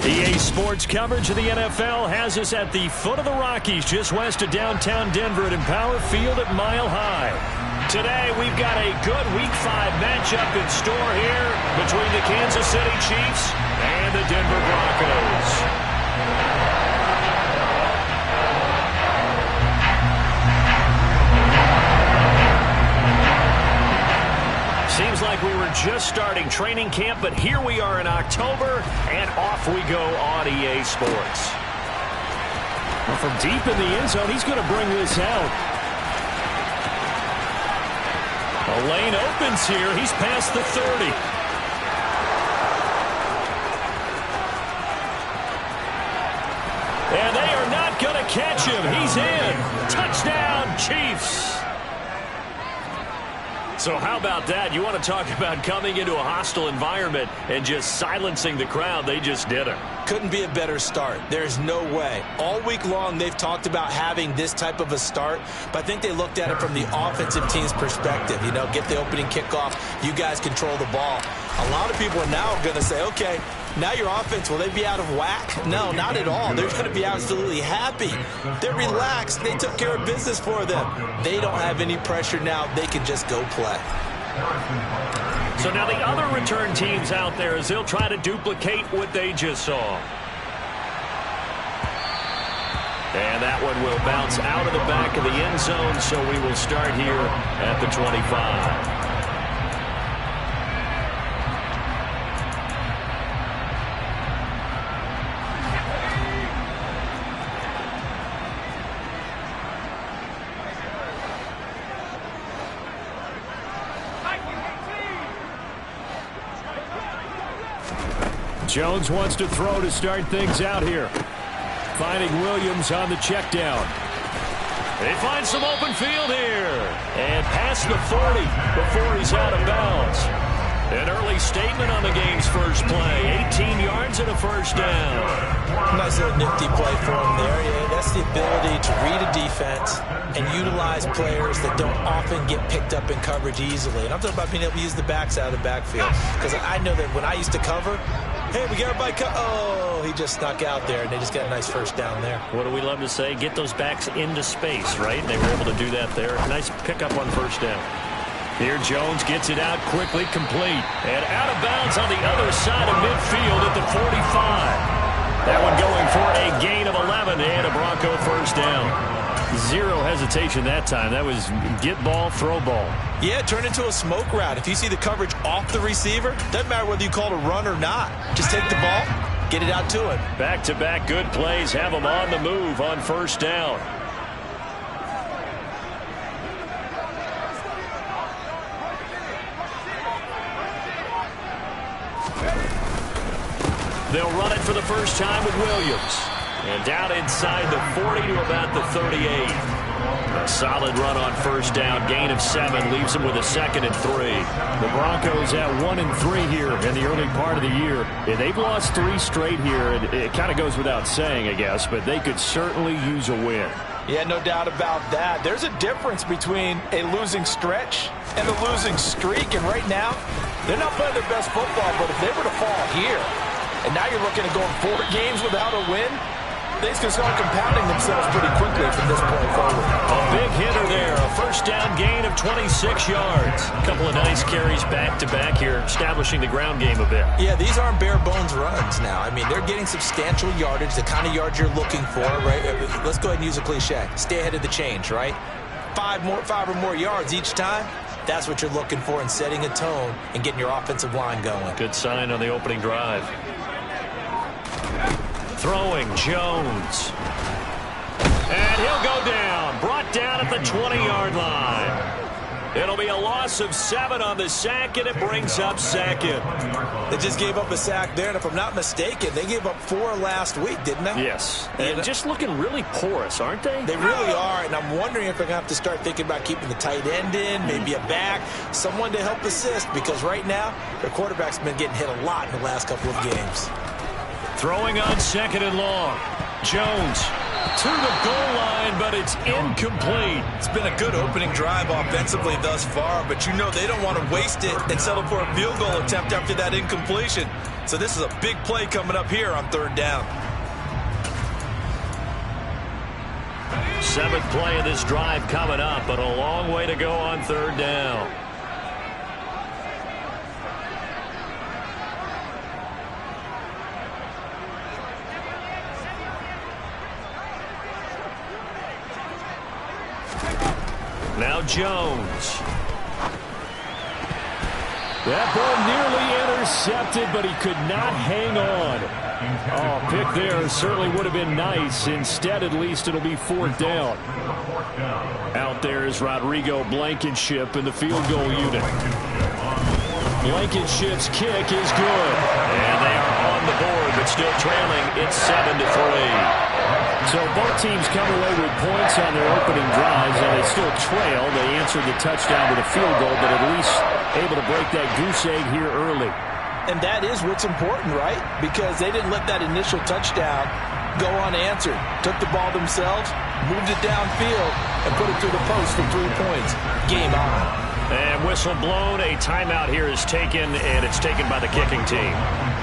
EA Sports coverage of the NFL has us at the foot of the Rockies, just west of downtown Denver at Empower Field at Mile High. Today, we've got a good Week 5 matchup in store here between the Kansas City Chiefs and the Denver Broncos. Seems like we were just starting training camp, but here we are in October, and off we go on EA Sports. Well, from deep in the end zone, he's going to bring this out. A lane opens here. He's past the 30. And they are not going to catch him. He's in. Touchdown, Chiefs. So how about that? You want to talk about coming into a hostile environment and just silencing the crowd. They just did it. Couldn't be a better start. There's no way. All week long, they've talked about having this type of a start, but I think they looked at it from the offensive team's perspective. You know, get the opening kickoff. You guys control the ball. A lot of people are now going to say, okay, now your offense, will they be out of whack? No, not at all. They're going to be absolutely happy. They're relaxed. They took care of business for them. They don't have any pressure now. They can just go play. So now the other return teams out there, as they'll try to duplicate what they just saw. And that one will bounce out of the back of the end zone, so we will start here at the 25. Jones wants to throw to start things out here. Finding Williams on the check down. They find some open field here. And past the 40 before he's out of bounds. An early statement on the game's first play. 18 yards and a first down. Nice little nifty play for him there. Yeah, that's the ability to read a defense and utilize players that don't often get picked up in coverage easily. And I'm talking about being able to use the backs out of the backfield. Because I know that when I used to cover, hey, we got everybody oh, he just snuck out there, and they just got a nice first down there. What do we love to say? Get those backs into space, right? And they were able to do that there. Nice pickup on first down. Here Jones gets it out quickly, complete. And out of bounds on the other side of midfield at the 45. That one going for a gain of 11 and a Bronco first down. Zero hesitation that time. That was get ball, throw ball. Yeah, turn into a smoke route. If you see the coverage off the receiver, doesn't matter whether you call it a run or not. Just take the ball, get it out to him. Back-to-back good plays have him on the move on first down. They'll run it for the first time with Williams. And down inside the 40 to about the 38. A solid run on first down. Gain of 7 leaves them with a 2nd and 3. The Broncos at 1-3 here in the early part of the year. And they've lost 3 straight here. And it kind of goes without saying, I guess, but they could certainly use a win. Yeah, no doubt about that. There's a difference between a losing stretch and a losing streak. And right now, they're not playing their best football, but if they were to fall here, and now you're looking at going 4 games without a win, things can start compounding themselves pretty quickly from this point forward. A big hitter there. A first down gain of 26 yards. A couple of nice carries back-to-back here, establishing the ground game a bit. Yeah, these aren't bare-bones runs now. I mean, they're getting substantial yardage, the kind of yards you're looking for, right? Let's go ahead and use a cliche. Stay ahead of the change, right? 5 or more yards each time. That's what you're looking for in setting a tone and getting your offensive line going. Good sign on the opening drive. Throwing Jones. And he'll go down. Brought down at the 20-yard line. It'll be a loss of 7 on the sack, and it brings up 2nd. They just gave up a sack there, and if I'm not mistaken, they gave up 4 last week, didn't they? Yes. And just looking really porous, aren't they? They really are, and I'm wondering if they're going to have to start thinking about keeping the tight end in, maybe a back, someone to help assist, because right now, their quarterback's been getting hit a lot in the last couple of games. Throwing on 2nd and long. Jones to the goal line. line, but it's incomplete. It's been a good opening drive offensively thus far, but you know they don't want to waste it and settle for a field goal attempt after that incompletion. So this is a big play coming up here on 3rd down. 7th play of this drive coming up, but a long way to go on 3rd down. Now Jones. That ball nearly intercepted, but he could not hang on. Oh, pick there certainly would have been nice. Instead, at least it'll be 4th down. Out there is Rodrigo Blankenship in the field goal unit. Blankenship's kick is good. And they are on the board, but still trailing. It's 7-3. So both teams come away with points on their opening drives, and they still trail. They answered the touchdown with a field goal, but at least able to break that goose egg here early. And that is what's important, right? Because they didn't let that initial touchdown go unanswered. Took the ball themselves, moved it downfield, and put it through the post for 3 points. Game on. And whistle blown. A timeout here is taken, and it's taken by the kicking team.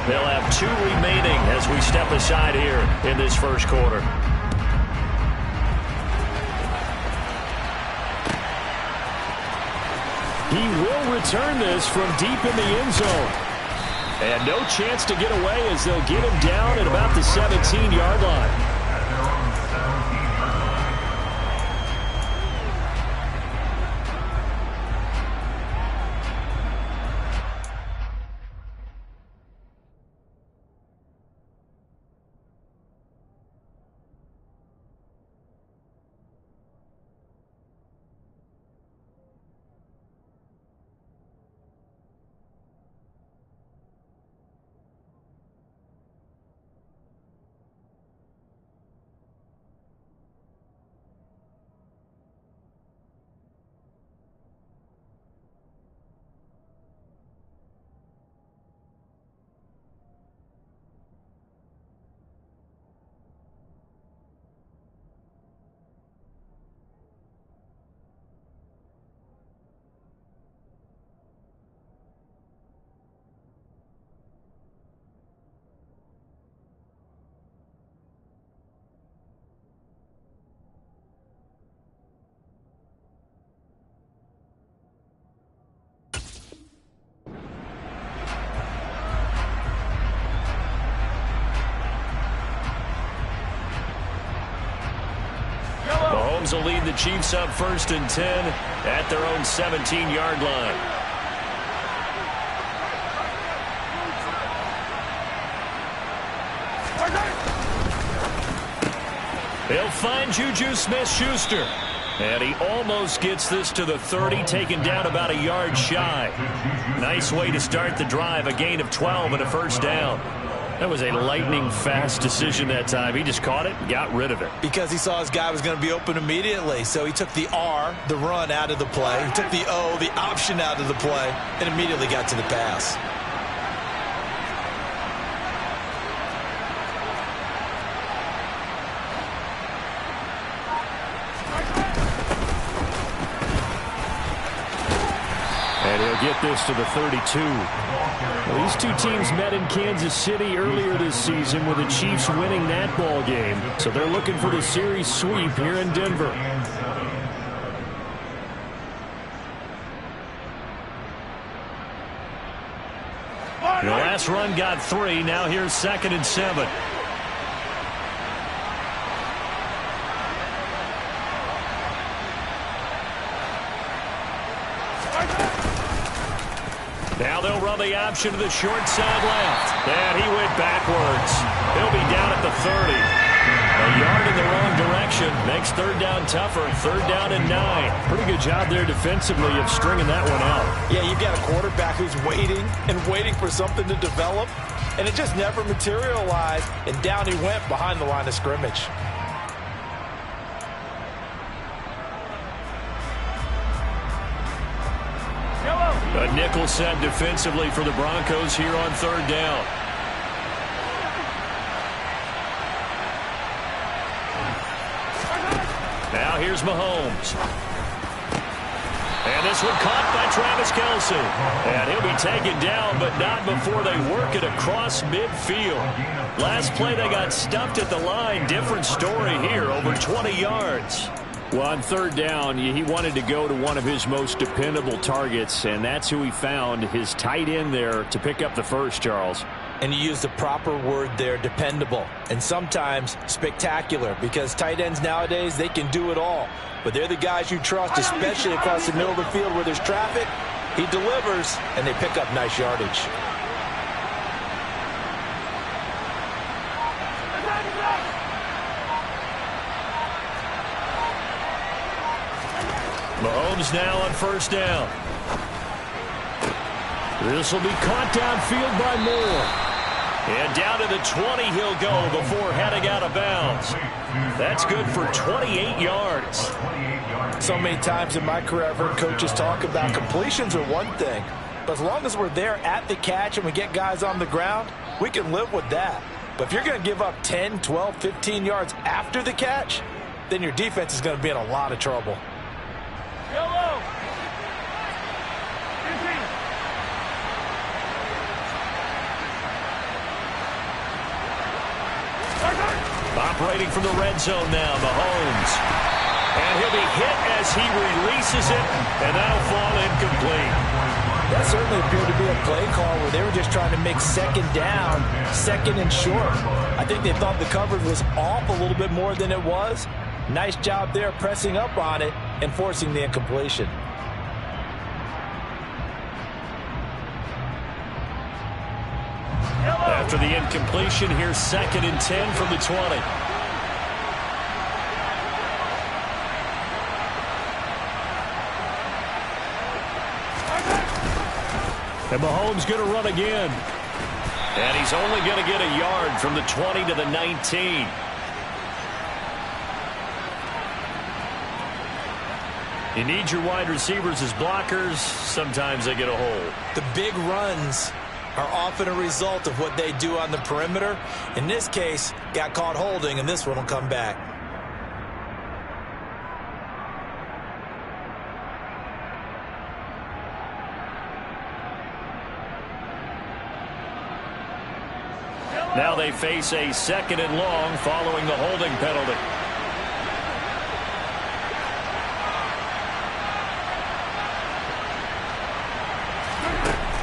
They'll have 2 remaining as we step aside here in this first quarter. He will return this from deep in the end zone. And no chance to get away as they'll get him down at about the 17-yard line. Mahomes will lead the Chiefs up 1st and 10 at their own 17-yard line. He'll find Juju Smith-Schuster. And he almost gets this to the 30, taken down about a yard shy. Nice way to start the drive, a gain of 12 and a 1st down. That was a lightning-fast decision that time. He just caught it and got rid of it. Because he saw his guy was going to be open immediately. So he took the R, the run, out of the play. He took the O, the option, out of the play, and immediately got to the pass. And he'll get this to the 32. Well, these two teams met in Kansas City earlier this season with the Chiefs winning that ball game. So they're looking for the series sweep here in Denver. The last run got 3. Now here's 2nd and 7. Now they'll run the option to the short side left. And he went backwards. He'll be down at the 30. A yard in the wrong direction. Makes 3rd down tougher. 3rd down and 9. Pretty good job there defensively of stringing that one out. Yeah, you've got a quarterback who's waiting and waiting for something to develop. And it just never materialized. And down he went behind the line of scrimmage. A nickel set defensively for the Broncos here on 3rd down. Now here's Mahomes. And this one caught by Travis Kelce. And he'll be taken down, but not before they work it across midfield. Last play, they got stuffed at the line. Different story here, over 20 yards. Well, on third down, he wanted to go to one of his most dependable targets, and that's who he found, his tight end there, to pick up the first, Charles. And you use the proper word there, dependable, and sometimes spectacular, because tight ends nowadays, they can do it all. But they're the guys you trust, especially across the middle of the field where there's traffic. He delivers, and they pick up nice yardage. Mahomes now on first down. This will be caught downfield by Moore. And down to the 20 he'll go before heading out of bounds. That's good for 28 yards. So many times in my career I've heard coaches talk about completions are one thing, but as long as we're there at the catch and we get guys on the ground, we can live with that. But if you're going to give up 10, 12, 15 yards after the catch, then your defense is going to be in a lot of trouble. Yellow. Operating from the red zone now, Mahomes. And he'll be hit as he releases it, and that'll fall incomplete. That certainly appeared to be a play call where they were just trying to make second down, second and short. I think they thought the coverage was off a little bit more than it was. Nice job there pressing up on it and forcing the incompletion. After the incompletion, here's 2nd and 10 from the 20. And Mahomes going to run again. And he's only going to get a yard from the 20 to the 19. You need your wide receivers as blockers. Sometimes they get a hole. The big runs are often a result of what they do on the perimeter. In this case, got caught holding, and this one will come back. Now they face a 2nd and long following the holding penalty.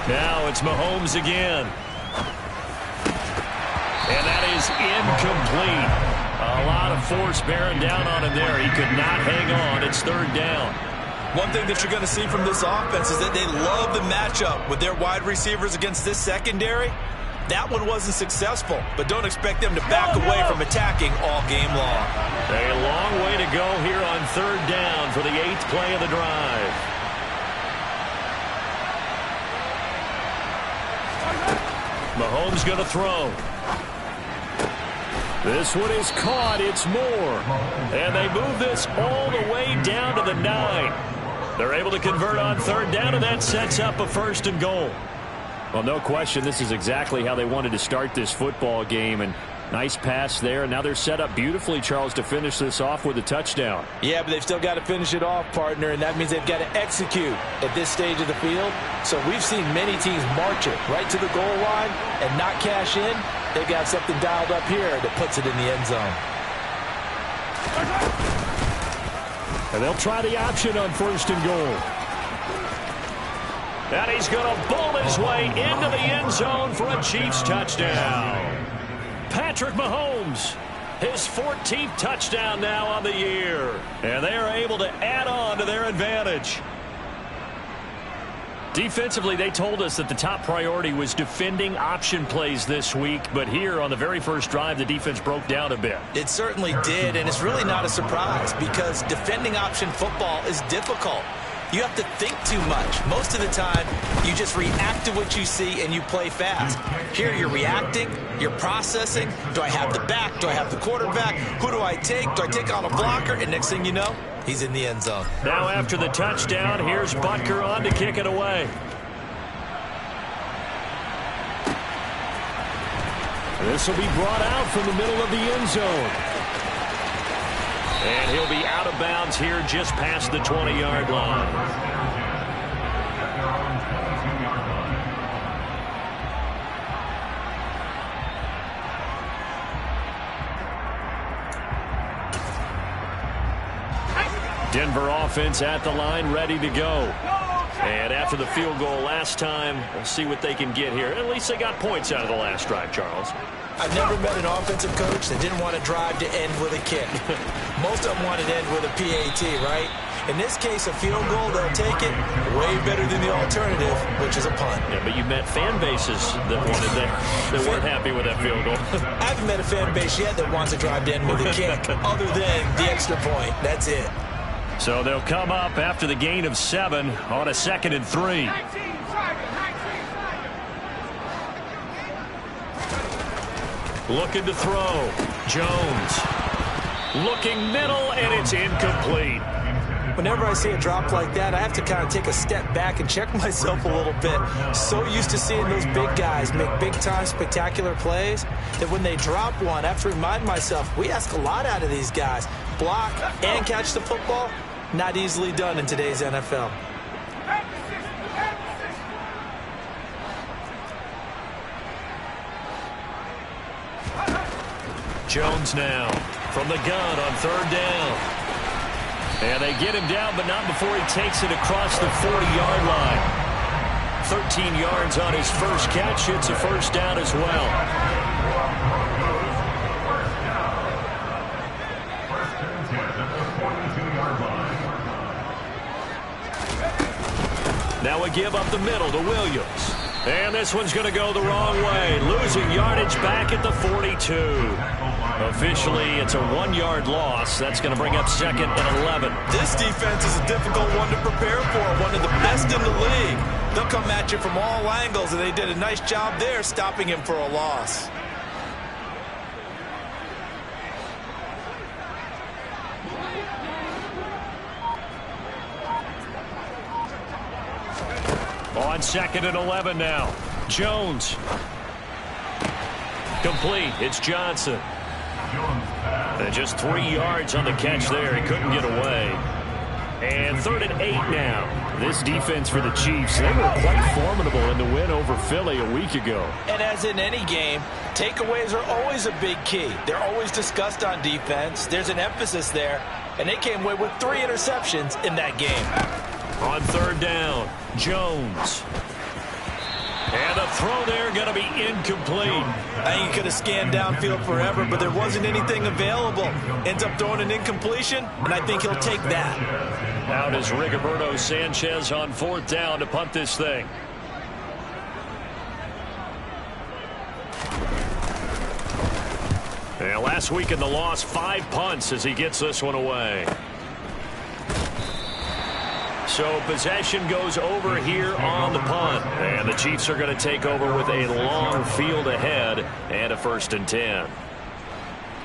Now it's Mahomes again. And that is incomplete. A lot of force bearing down on him there. He could not hang on. It's 3rd down. One thing that you're going to see from this offense is that they love the matchup with their wide receivers against this secondary. That one wasn't successful, but don't expect them to back away from attacking all game long. A long way to go here on 3rd down for the 8th play of the drive. Mahomes going to throw. This one is caught. It's Moore. And they move this all the way down to the 9. They're able to convert on 3rd down, and that sets up a 1st and goal. Well, no question, this is exactly how they wanted to start this football game. And nice pass there. And now they're set up beautifully, Charles, to finish this off with a touchdown. Yeah, but they've still got to finish it off, partner, and that means they've got to execute at this stage of the field. So we've seen many teams march it right to the goal line and not cash in. They've got something dialed up here that puts it in the end zone. And they'll try the option on 1st and goal. And he's going to bowl his way into the end zone for a Chiefs touchdown. Patrick Mahomes, his 14th touchdown now on the year. And they are able to add on to their advantage. Defensively, they told us that the top priority was defending option plays this week. But here on the very first drive, the defense broke down a bit. It certainly did, and it's really not a surprise because defending option football is difficult. You have to think too much. Most of the time, you just react to what you see and you play fast. Here, you're reacting, you're processing. Do I have the back? Do I have the quarterback? Who do I take? Do I take on a blocker? And next thing you know, he's in the end zone. Now after the touchdown, here's Butker on to kick it away. This will be brought out from the middle of the end zone. And he'll be out of bounds here just past the 20-yard line. Denver offense at the line, ready to go. And after the field goal last time, we'll see what they can get here. At least they got points out of the last drive, Charles. I've never met an offensive coach that didn't want to drive to end with a kick. Most of them wanted to end with a PAT, right? In this case, a field goal, they'll take it way better than the alternative, which is a punt. Yeah, but you met fan bases that wanted that weren't happy with that field goal. I haven't met a fan base yet that wants to drive to end with a kick, other than the extra point. That's it. So they'll come up after the gain of 7 on a 2nd and 3. Looking to throw. Jones. Looking middle, and it's incomplete. Whenever I see a drop like that, I have to kind of take a step back and check myself a little bit. So used to seeing those big guys make big-time spectacular plays that when they drop one, I have to remind myself, we ask a lot out of these guys. Block and catch the football, not easily done in today's NFL. Jones now from the gun on 3rd down. And they get him down, but not before he takes it across the 40-yard line. 13 yards on his first catch. It's a first down as well. Now a give up the middle to Williams. And this one's going to go the wrong way. Losing yardage back at the 42. Officially, it's a 1-yard loss. That's going to bring up 2nd and 11. This defense is a difficult one to prepare for. One of the best in the league. They'll come at you from all angles, and they did a nice job there stopping him for a loss. On 2nd and 11 now. Jones. Complete. It's Johnson. And just 3 yards on the catch there. He couldn't get away. And 3rd and 8 now. This defense for the Chiefs, they were quite formidable in the win over Philly a week ago. And as in any game, takeaways are always a big key. They're always discussed on defense. There's an emphasis there. And they came away with 3 interceptions in that game. On 3rd down, Jones. And the throw there going to be incomplete. I think he could have scanned downfield forever, but there wasn't anything available. Ends up throwing an incompletion, and I think he'll take that. Out is Rigoberto Sanchez on 4th down to punt this thing. And last week in the loss, 5 punts as he gets this one away. So possession goes over here on the punt. And the Chiefs are going to take over with a long field ahead and a 1st and 10.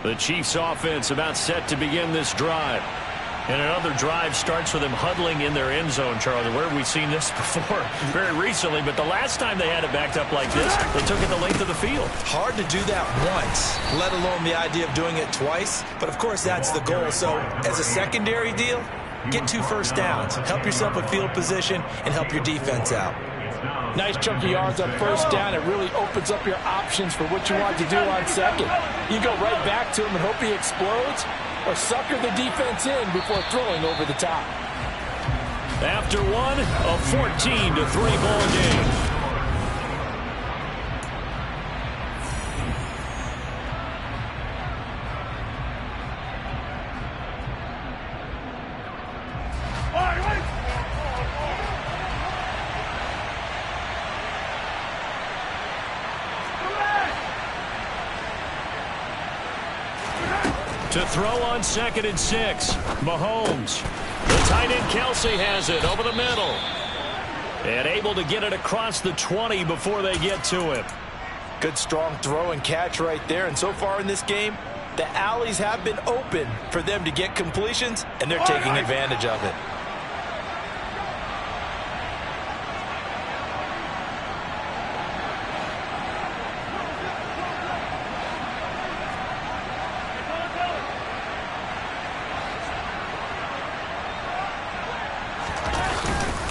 The Chiefs offense about set to begin this drive. And another drive starts with them huddling in their end zone, Charlie. Where have we seen this before? Very recently, but the last time they had it backed up like this, they took it the length of the field. Hard to do that once, let alone the idea of doing it twice. But, of course, that's the goal. So, as a secondary deal, get 2 first downs. Help yourself with field position and help your defense out. Nice chunk of yards on 1st down. It really opens up your options for what you want to do on 2nd. You go right back to him and hope he explodes, or sucker the defense in before throwing over the top. After one, a 14-3 ball game. To throw on 2nd and 6. Mahomes. The tight end Kelsey has it over the middle. And able to get it across the 20 before they get to him. Good strong throw and catch right there. And so far in this game, the alleys have been open for them to get completions, and they're taking advantage of it.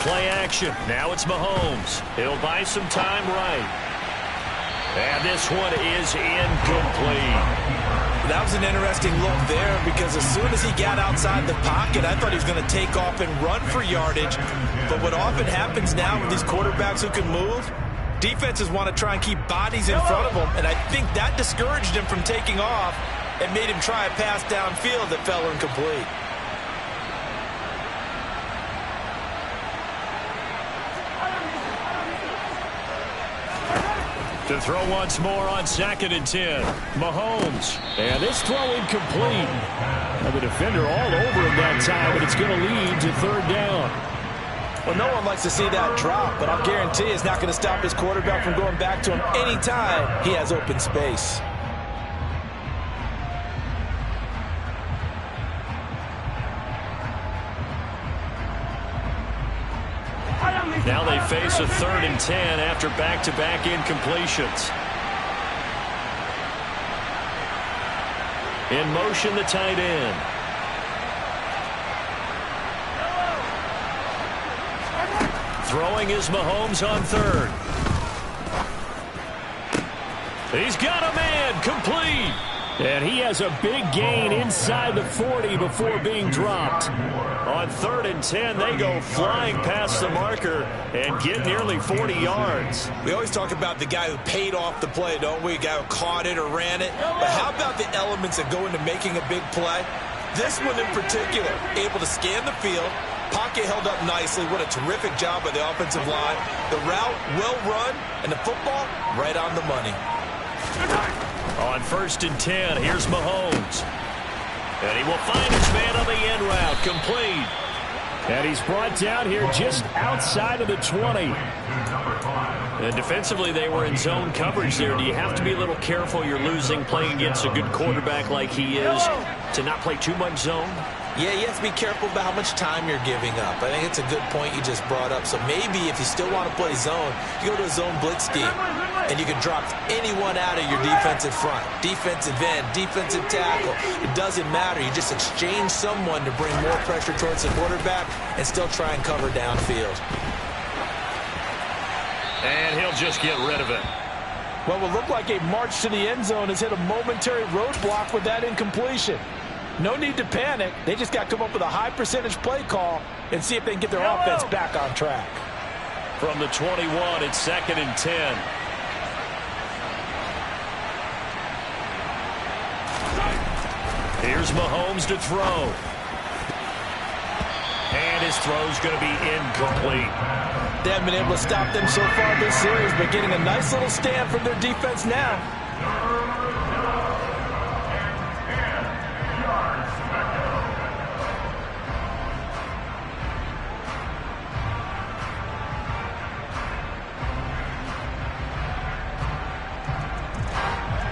play action. Now it's Mahomes. He'll buy some time right. And this one is incomplete. That was an interesting look there because as soon as he got outside the pocket, I thought he was going to take off and run for yardage. But what often happens now with these quarterbacks who can move, defenses want to try and keep bodies in front of them, and I think that discouraged him from taking off and made him try a pass downfield that fell incomplete. To throw once more on 2nd and 10. Mahomes. And this throw incomplete. And the defender all over him that time, but it's going to lead to 3rd down. Well, no one likes to see that drop, but I'll guarantee it's not going to stop his quarterback from going back to him anytime he has open space. Now they face a 3rd and 10 after back-to-back incompletions. In motion, the tight end. Throwing is Mahomes on 3rd. He's got a man, complete. And he has a big gain inside the 40 before being dropped. On 3rd and 10, they go flying past the marker and get nearly 40 yards. We always talk about the guy who paid off the play, don't we? A guy who caught it or ran it. But how about the elements that go into making a big play? This one in particular, able to scan the field, pocket held up nicely. What a terrific job by the offensive line. The route, well run, and the football, right on the money. On 1st and 10, here's Mahomes. And he will find his man on the end route, complete. And he's brought down here just outside of the 20. And defensively, they were in zone coverage there. Do you have to be a little careful? You're losing, playing against a good quarterback like he is, to not play too much zone? Yeah, you have to be careful about how much time you're giving up. I think it's a good point you just brought up. So maybe if you still want to play zone, you go to a zone blitz scheme, and you can drop anyone out of your defensive front. Defensive end, defensive tackle. It doesn't matter. You just exchange someone to bring more pressure towards the quarterback and still try and cover downfield. And he'll just get rid of it. Well, what looked like a march to the end zone has hit a momentary roadblock with that incompletion. No need to panic. They just got to come up with a high percentage play call and see if they can get their offense back on track. From the 21, it's 2nd and 10. Here's Mahomes to throw. And his throw's going to be incomplete. They haven't been able to stop them so far this series, but getting a nice little stand from their defense now.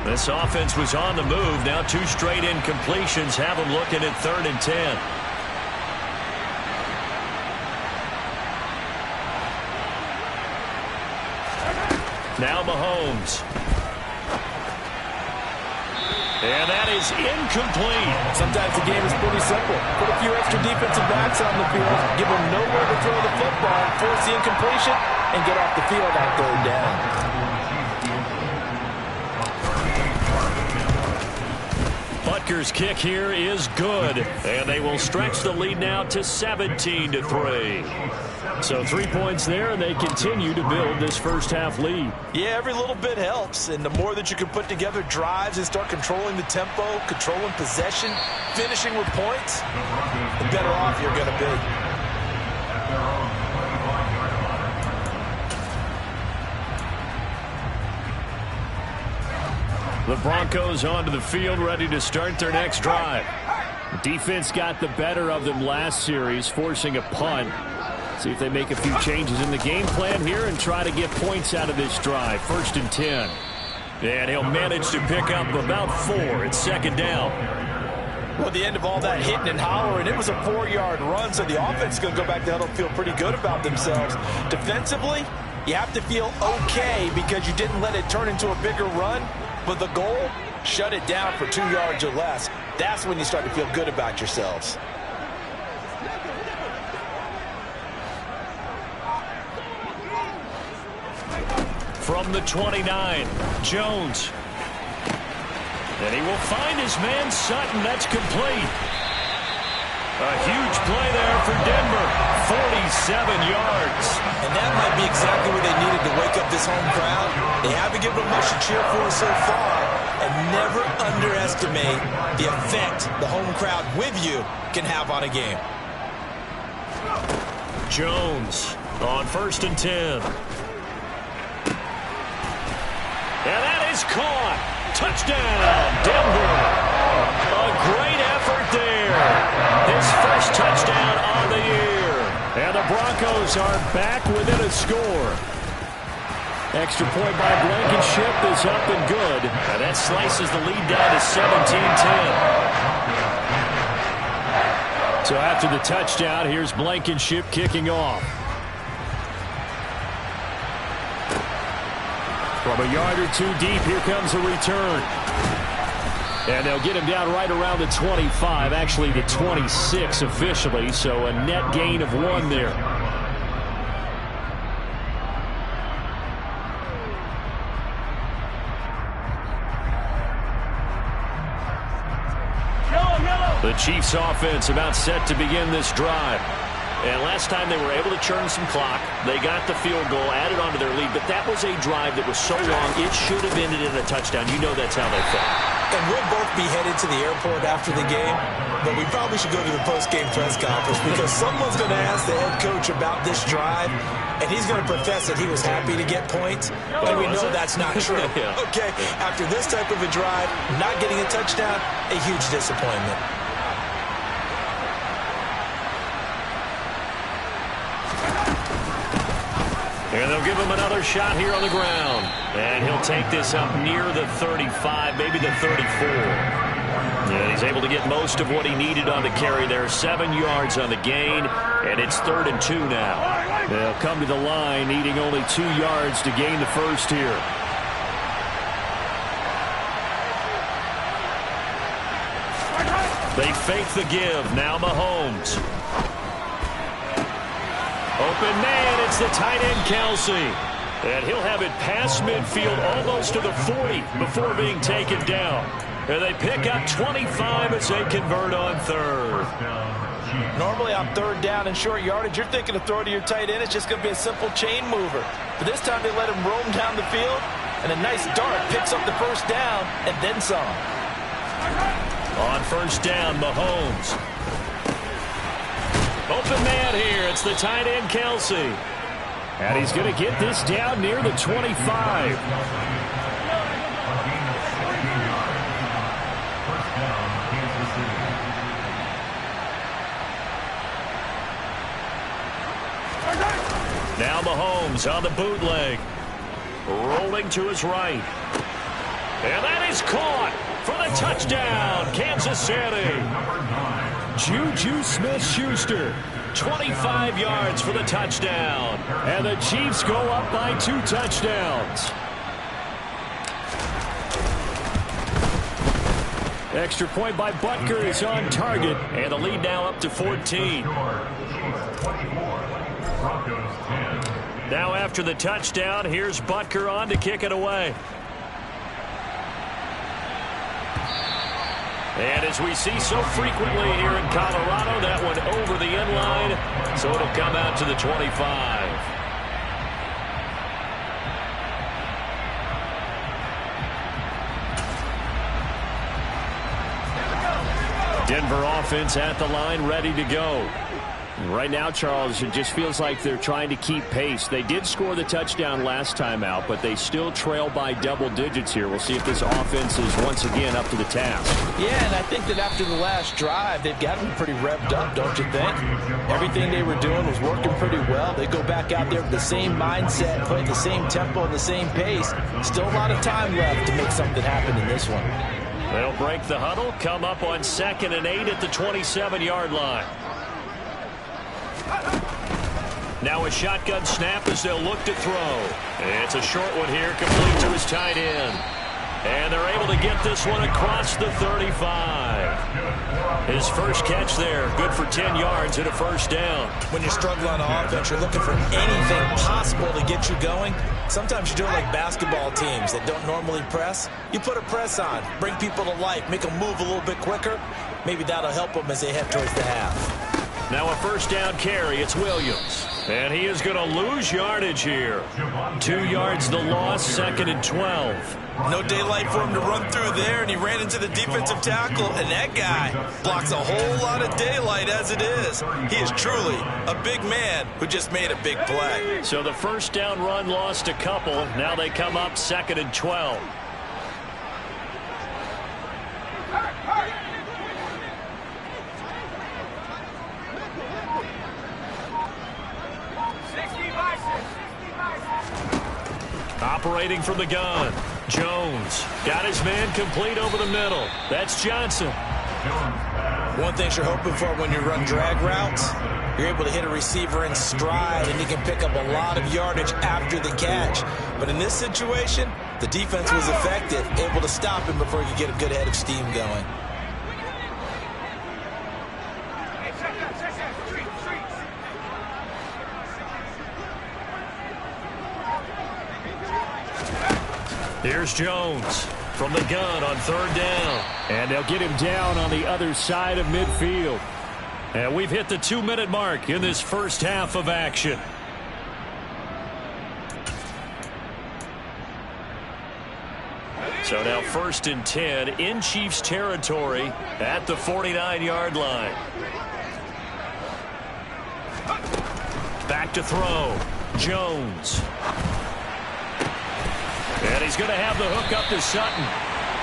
This offense was on the move. Now 2 straight incompletions have them looking at 3rd and 10. Now Mahomes. And that is incomplete. Sometimes the game is pretty simple. Put a few extra defensive backs on the field, give them nowhere to throw the football, force the incompletion, and get off the field on 3rd down. Butker's kick here is good, and they will stretch the lead now to 17-3. So 3 points there, and they continue to build this first half lead. Yeah, every little bit helps, and the more that you can put together drives and start controlling the tempo, controlling possession, finishing with points, the better off you're going to be. The Broncos onto the field, ready to start their next drive. Defense got the better of them last series, forcing a punt. See if they make a few changes in the game plan here and try to get points out of this drive. 1st and 10. And he'll manage to pick up about 4. It's 2nd down. Well, the end of all that hitting and hollering, it was a 4-yard run, so the offense is going to go back to huddle, feel pretty good about themselves. Defensively, you have to feel okay because you didn't let it turn into a bigger run. But the goal, shut it down for 2 yards or less. That's when you start to feel good about yourselves. from the 29. Jones. And he will find his man Sutton. That's complete. A huge play there for Denver. 47 yards. And that might be exactly what they needed to wake up this home crowd. They haven't given them much to cheer for so far. And never underestimate the effect the home crowd with you can have on a game. Jones on 1st and 10. And that is caught. Touchdown, Denver. A great effort there. His first touchdown on the year. And the Broncos are back within a score. Extra point by Blankenship is up and good. And that slices the lead down to 17-10. So after the touchdown, here's Blankenship kicking off. From a yard or two deep, here comes a return. And they'll get him down right around the 25, actually the 26 officially, so a net gain of 1 there. The Chiefs offense about set to begin this drive. And last time they were able to churn some clock. They got the field goal, added on to their lead, but that was a drive that was so long, it should have ended in a touchdown. You know that's how they felt. And we'll both be headed to the airport after the game, but we probably should go to the post-game press conference because someone's going to ask the head coach about this drive, and he's going to profess that he was happy to get points, and we know that's not true. Yeah. Okay, after this type of a drive, not getting a touchdown, a huge disappointment. And they'll give him another shot here on the ground. And he'll take this up near the 35, maybe the 34. And he's able to get most of what he needed on the carry there. 7 yards on the gain, and it's 3rd and 2 now. They'll come to the line needing only 2 yards to gain the first here. They fake the give. Now Mahomes. Open man, it's the tight end, Kelsey. And he'll have it past midfield almost to the 40 before being taken down. And they pick up 25 as they convert on 3rd. Normally on 3rd down and short yardage, you're thinking of throwing to your tight end. It's just going to be a simple chain mover. But this time they let him roam down the field, and a nice dart picks up the first down and then some. On 1st down, Mahomes. Open man here. It's the tight end, Kelsey. And he's going to get this down near the 25. Now Mahomes on the bootleg. Rolling to his right. And that is caught for the touchdown, Kansas City. Juju Smith-Schuster, 25 yards for the touchdown. And the Chiefs go up by 2 touchdowns. Extra point by Butker is on target. And the lead now up to 14. Now after the touchdown, here's Butker on to kick it away. And as we see so frequently here in Colorado, that one over the end line, so it'll come out to the 25. Denver offense at the line, ready to go. Right now, Charles, it just feels like they're trying to keep pace. They did score the touchdown last time out, but they still trail by double digits here. We'll see if this offense is once again up to the task. Yeah, and I think that after the last drive, they've got them pretty revved up, don't you think? Everything they were doing was working pretty well. They go back out there with the same mindset, play at the same tempo and the same pace. Still a lot of time left to make something happen in this one. They'll break the huddle, come up on 2nd and 8 at the 27-yard line. Now a shotgun snap as they'll look to throw. It's a short one here, complete to his tight end. And they're able to get this one across the 35. His first catch there, good for 10 yards and a first down. When you're struggling on offense, you're looking for anything possible to get you going. Sometimes you do it like basketball teams that don't normally press. You put a press on, bring people to life, make them move a little bit quicker. Maybe that'll help them as they head towards the half. Now a first down carry. It's Williams. And he is going to lose yardage here. 2 yards the loss, 2nd and 12. No daylight for him to run through there, and he ran into the defensive tackle, and that guy blocks a whole lot of daylight as it is. He is truly a big man who just made a big play. So the first down run lost a couple. Now they come up 2nd and 12. Operating from the gun. Jones got his man complete over the middle. That's Johnson. One thing you're hoping for when you run drag routes, you're able to hit a receiver in stride, and you can pick up a lot of yardage after the catch. But in this situation, the defense was effective, able to stop him before he could get a good head of steam going. Here's Jones from the gun on 3rd down. And they'll get him down on the other side of midfield. And we've hit the 2-minute mark in this first half of action. So now 1st and 10 in Chiefs territory at the 49-yard line. Back to throw. Jones. And he's going to have the hook up to Sutton.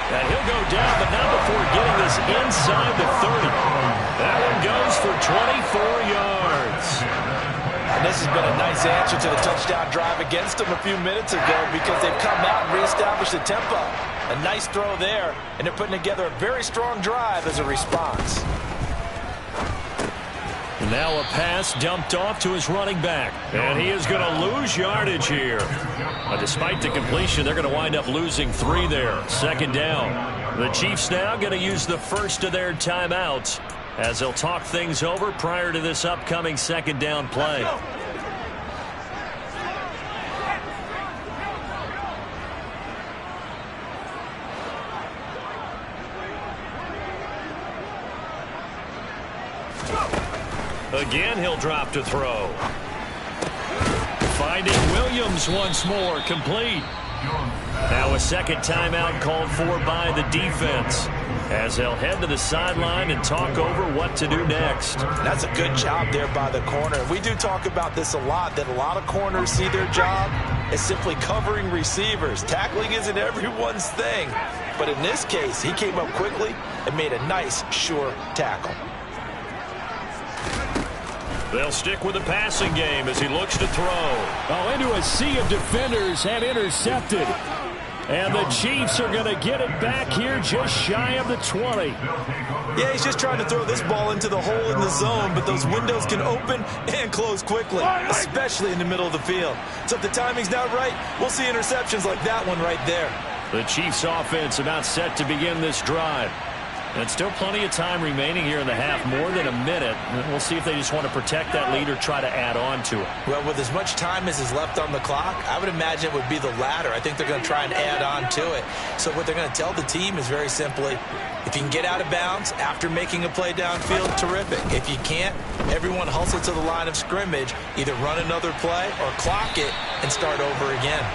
And he'll go down, but not before getting this inside the 30. That one goes for 24 yards. And this has been a nice answer to the touchdown drive against them a few minutes ago because they've come out and reestablished the tempo. A nice throw there, and they're putting together a very strong drive as a response. Now a pass dumped off to his running back. And he is going to lose yardage here. Despite the completion, they're going to wind up losing 3 there. 2nd down. The Chiefs now going to use the first of their timeouts as they'll talk things over prior to this upcoming 2nd down play. Again, he'll drop to throw. Finding Williams once more, complete. Now a second timeout called for by the defense as they'll head to the sideline and talk over what to do next. That's a good job there by the corner. We do talk about this a lot, that a lot of corners see their job as simply covering receivers. Tackling isn't everyone's thing. But in this case, he came up quickly and made a nice, sure tackle. They'll stick with the passing game as he looks to throw. Oh, into a sea of defenders and intercepted. And the Chiefs are going to get it back here just shy of the 20. Yeah, he's just trying to throw this ball into the hole in the zone, but those windows can open and close quickly, especially in the middle of the field. So if the timing's not right, we'll see interceptions like that one right there. The Chiefs offense about set to begin this drive. And still plenty of time remaining here in the half, more than a minute. We'll see if they just want to protect that lead or try to add on to it. Well, with as much time as is left on the clock, I would imagine it would be the latter. I think they're going to try and add on to it. So what they're going to tell the team is very simply, if you can get out of bounds after making a play downfield, terrific. If you can't, everyone hustle to the line of scrimmage, either run another play or clock it and start over again.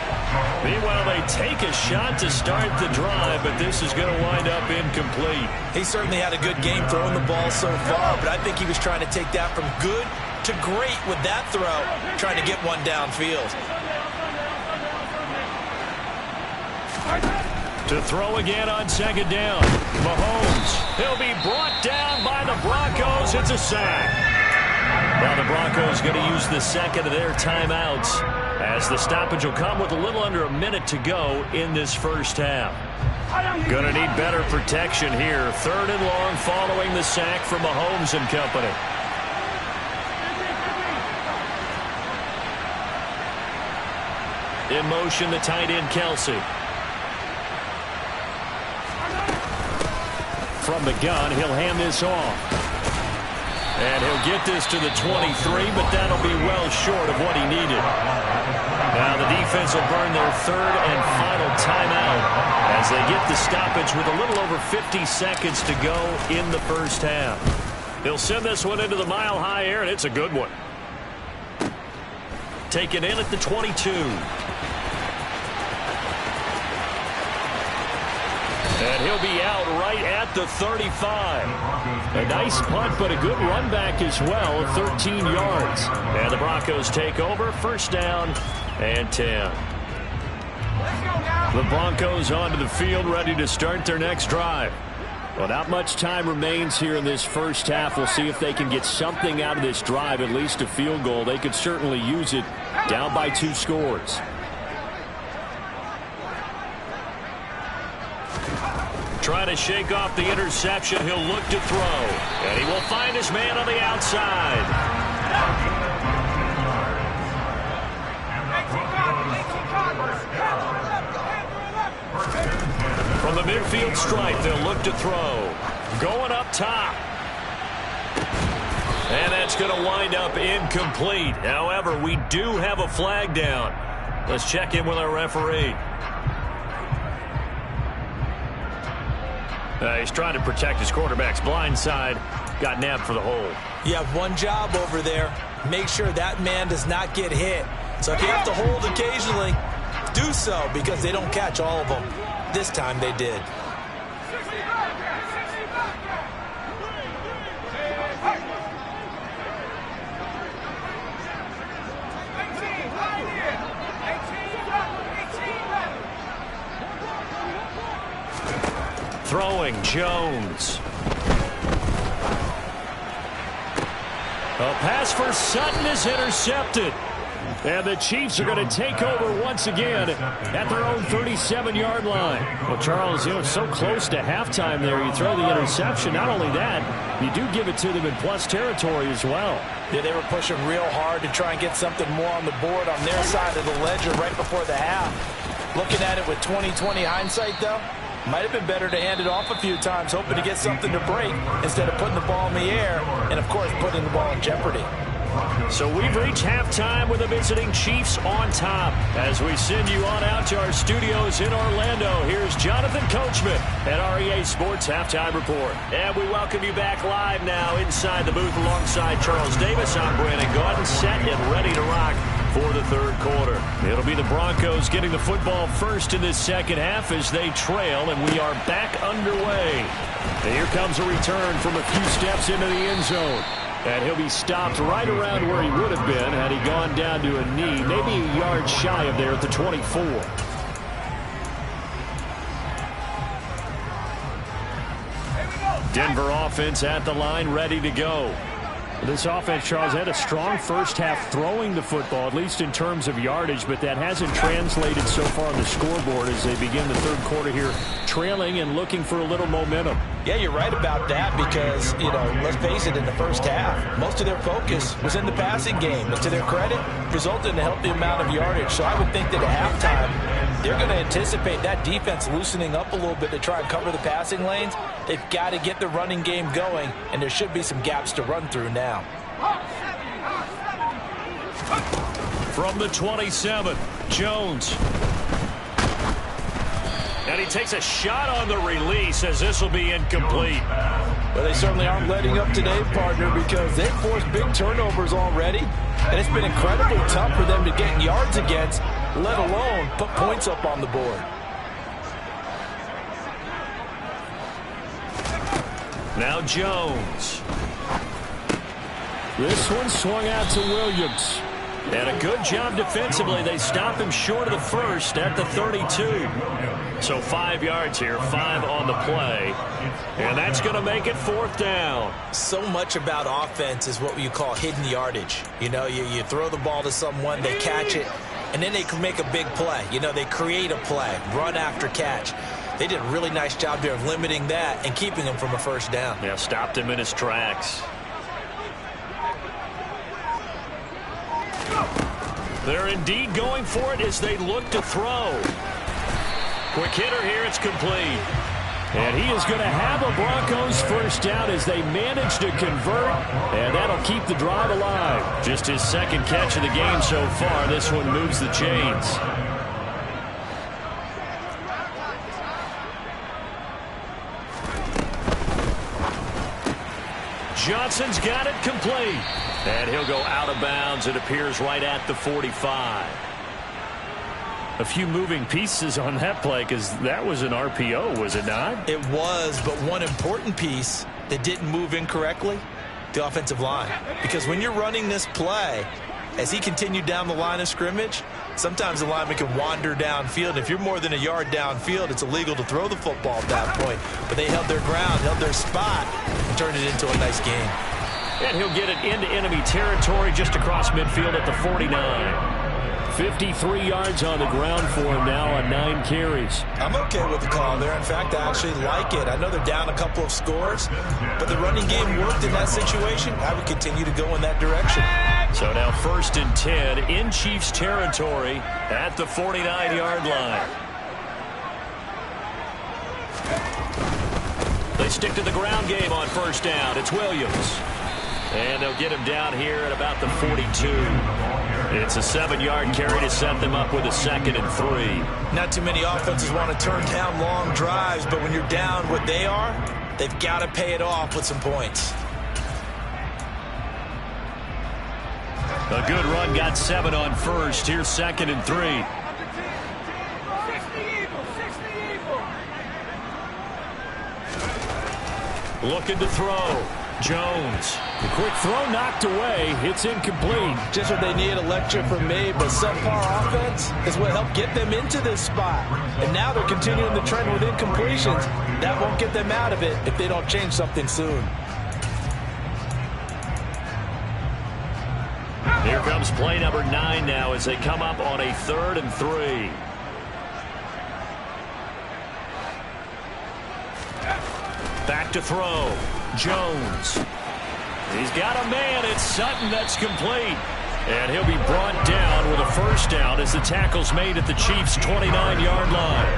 Meanwhile, they take a shot to start the drive, but this is going to wind up incomplete. He certainly had a good game throwing the ball so far, but I think he was trying to take that from good to great with that throw, trying to get one downfield. To throw again on 2nd down. Mahomes, he'll be brought down by the Broncos. It's a sack. Now the Broncos going to use the second of their timeouts as the stoppage will come with a little under a minute to go in this first half. Going to need better protection here. 3rd and long following the sack from Mahomes and company. In motion, the tight end, Kelsey. from the gun. He'll hand this off. And he'll get this to the 23, but that'll be well short of what he needed. Now the defense will burn their third and final timeout as they get the stoppage with a little over 50 seconds to go in the first half. He'll send this one into the mile-high air, and it's a good one. Taken in at the 22. And he'll be out right at the 35. A nice punt, but a good run back as well, 13 yards. And the Broncos take over, first down and 10. The Broncos onto the field, ready to start their next drive. Well, not much time remains here in this first half. We'll see if they can get something out of this drive, at least a field goal. They could certainly use it, down by 2 scores. Trying to shake off the interception. He'll look to throw. And he will find his man on the outside. From the midfield stripe, they'll look to throw. Going up top. And that's going to wind up incomplete. However, we do have a flag down. Let's check in with our referee. He's trying to protect his quarterback's blind side. Got nabbed for the hold. You have one job over there. Make sure that man does not get hit. So if you have to hold occasionally, do so, because they don't catch all of them. This time they did. Throwing, Jones. A pass for Sutton is intercepted. And the Chiefs are going to take over once again at their own 37-yard line. Well, Charles, so close to halftime there. You throw the interception. Not only that, you do give it to them in plus territory as well. Yeah, they were pushing real hard to try and get something more on the board on their side of the ledger right before the half. Looking at it with 20/20 hindsight, though, might have been better to hand it off a few times, hoping to get something to break instead of putting the ball in the air and, of course, putting the ball in jeopardy. So we've reached halftime with the visiting Chiefs on top. As we send you on out to our studios in Orlando, here's Jonathan Coachman at REA Sports Halftime Report. And we welcome you back live now inside the booth alongside Charles Davis. I'm Brandon Gaudin, set and ready to rock for the third quarter. It'll be the Broncos getting the football first in this second half as they trail, and we are back underway. And here comes a return from a few steps into the end zone. And he'll be stopped right around where he would have been had he gone down to a knee, maybe a yard shy of there at the 24. Denver offense at the line, ready to go. This offense, Charles, had a strong first half throwing the football, at least in terms of yardage, but that hasn't translated so far on the scoreboard as they begin the third quarter here, trailing and looking for a little momentum. Yeah, you're right about that because, let's face it, in the first half, most of their focus was in the passing game. And to their credit, resulted in a healthy amount of yardage. So I would think that at halftime, they're going to anticipate that defense loosening up a little bit to try and cover the passing lanes. They've got to get the running game going, and there should be some gaps to run through now. From the 27, Jones. And he takes a shot on the release as this will be incomplete. Well, they certainly aren't letting up today, partner, because they've forced big turnovers already. And it's been incredibly tough for them to get yards against, let alone put points up on the board. Now Jones. This one swung out to Williams. And a good job defensively. They stop him short of the first at the 32. So 5 yards here, 5 on the play. And that's going to make it fourth down. So much about offense is what you call hidden yardage. You throw the ball to someone, they catch it, and then they can make a big play. They create a play, run after catch. They did a really nice job there of limiting that and keeping him from a first down. Yeah, stopped him in his tracks. They're indeed going for it as they look to throw. Quick hitter here, it's complete. And he is going to have a Broncos first down as they manage to convert, and that'll keep the drive alive. Just his second catch of the game so far. This one moves the chains. Johnson's got it complete. And he'll go out of bounds. It appears right at the 45. A few moving pieces on that play because that was an RPO, was it not? It was, but one important piece that didn't move incorrectly, the offensive line. Because when you're running this play, as he continued down the line of scrimmage, sometimes the lineman can wander downfield. If you're more than a yard downfield, it's illegal to throw the football at that point. But they held their ground, held their spot, and turned it into a nice game. And he'll get it into enemy territory just across midfield at the 49. 53 yards on the ground for him now on 9 carries. I'm okay with the call there. In fact, I actually like it. I know they're down a couple of scores, but the running game worked in that situation. I would continue to go in that direction. So now 1st and 10 in Chiefs territory at the 49-yard line. They stick to the ground game on 1st down. It's Williams. And they'll get him down here at about the 42. It's a 7-yard carry to set them up with a 2nd and 3. Not too many offenses want to turn down long drives, but when you're down what they are, they've got to pay it off with some points. A good run got 7 on 1st. Here's 2nd and 3. Looking to throw. Jones. The quick throw knocked away. It's incomplete. Just what they need, a lecture from me, but subpar offense is what helped get them into this spot. And now they're continuing the trend with incompletions. That won't get them out of it if they don't change something soon. Here comes play number 9 now as they come up on a 3rd and 3. Back to throw. Jones. He's got a man. It's Sutton that's complete. And he'll be brought down with a 1st down as the tackle's made at the Chiefs' 29-yard line.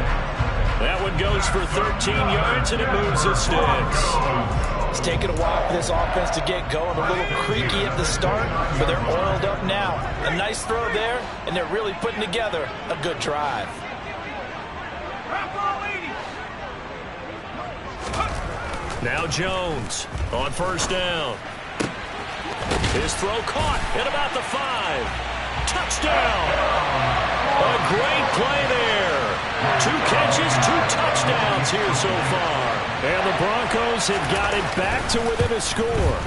That one goes for 13 yards, and it moves the sticks. It's taken a while for this offense to get going. A little creaky at the start, but they're oiled up now. A nice throw there, and they're really putting together a good drive. Now Jones on 1st down. His throw caught at about the 5. Touchdown! A great play there. 2 catches, 2 touchdowns here so far. And the Broncos have got it back to within a score.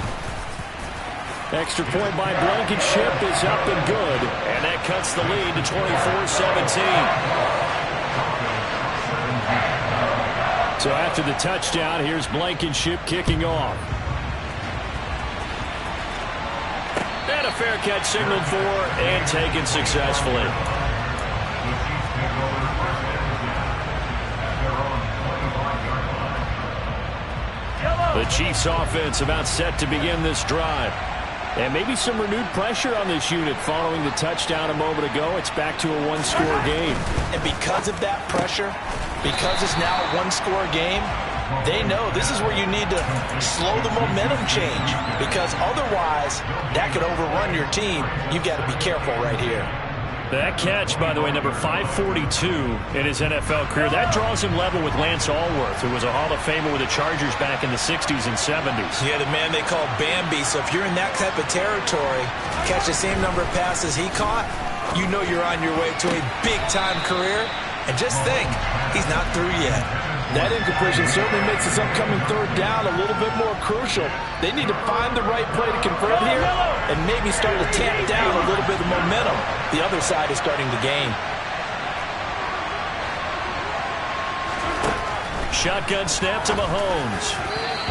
Extra point by Blankenship is up and good. And that cuts the lead to 24-17. So after the touchdown, here's Blankenship kicking off. And a fair catch signaled for and taken successfully. The Chiefs offense about set to begin this drive. And maybe some renewed pressure on this unit following the touchdown a moment ago. It's back to a 1-score game. And because of that pressure, because it's now a 1-score game, they know this is where you need to slow the momentum change. Because otherwise, that could overrun your team. You've got to be careful right here. That catch, by the way, number 542 in his NFL career, that draws him level with Lance Allworth, who was a Hall of Famer with the Chargers back in the 60s and 70s. Yeah, the man they call Bambi. So if you're in that type of territory, catch the same number of passes he caught, you know you're on your way to a big-time career. And just think, he's not through yet. That incompletion certainly makes this upcoming 3rd down a little bit more crucial. They need to find the right play to convert here and maybe start to tamp down a little bit of momentum. The other side is starting to gain. Shotgun snap to Mahomes.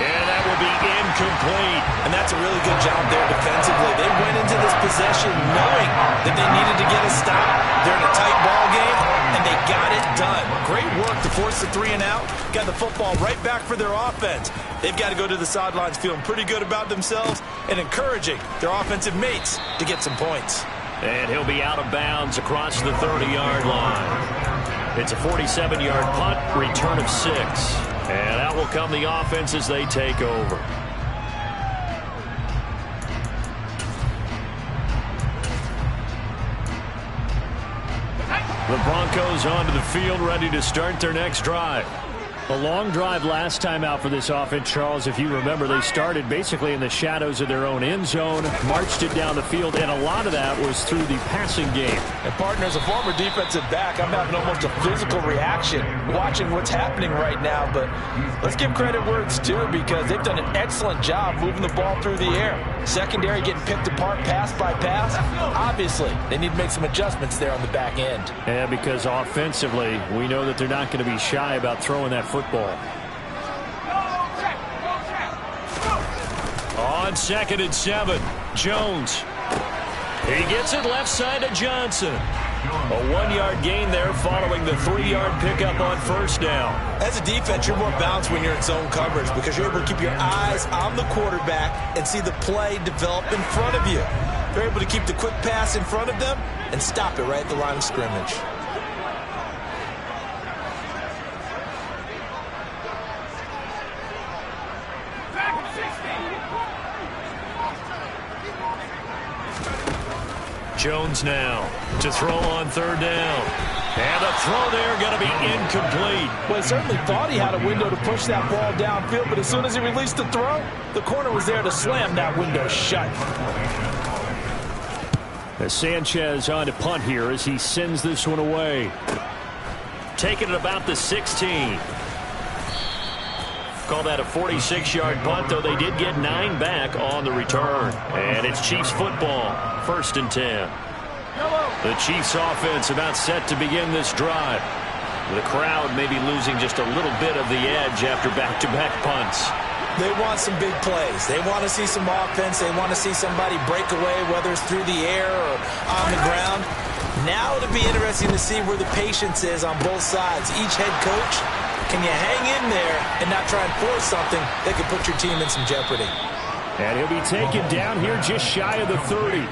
And that will be incomplete. And that's a really good job there defensively. They went into this possession knowing that they needed to get a stop. They're in a tight ball game, and they got it done. Great work to force the 3 and out. Got the football right back for their offense. They've got to go to the sidelines feeling pretty good about themselves and encouraging their offensive mates to get some points. And he'll be out of bounds across the 30-yard line. It's a 47-yard punt, return of 6. And out will come the offense as they take over. The Broncos onto the field, ready to start their next drive. A long drive last time out for this offense, Charles. If you remember, they started basically in the shadows of their own end zone, marched it down the field, and a lot of that was through the passing game. And, partner, as a former defensive back, I'm having almost a physical reaction watching what's happening right now. But let's give credit where it's due, because they've done an excellent job moving the ball through the air. Secondary getting picked apart pass by pass. Obviously, they need to make some adjustments there on the back end. Yeah, because offensively, we know that they're not going to be shy about throwing that football. On 2nd and 7, Jones. He gets it left side to Johnson. A 1-yard gain there following the 3-yard pickup on 1st down. As a defense, you're more balanced when you're in zone coverage because you're able to keep your eyes on the quarterback and see the play develop in front of you. You're able to keep the quick pass in front of them and stop it right at the line of scrimmage. Jones now to throw on 3rd down. And the throw there going to be incomplete. Well, he certainly thought he had a window to push that ball downfield, but as soon as he released the throw, the corner was there to slam that window shut. As Sanchez on to punt here as he sends this one away. Taking it about the 16. Call that a 46-yard punt, though they did get 9 back on the return. And it's Chiefs football, 1st and 10. The Chiefs offense about set to begin this drive. The crowd may be losing just a little bit of the edge after back-to-back punts. They want some big plays. They want to see some offense. They want to see somebody break away, whether it's through the air or on the ground. Now it'll be interesting to see where the patience is on both sides. Each head coach, can you hang in there and not try and force something that could put your team in some jeopardy? And he'll be taken down here just shy of the 30.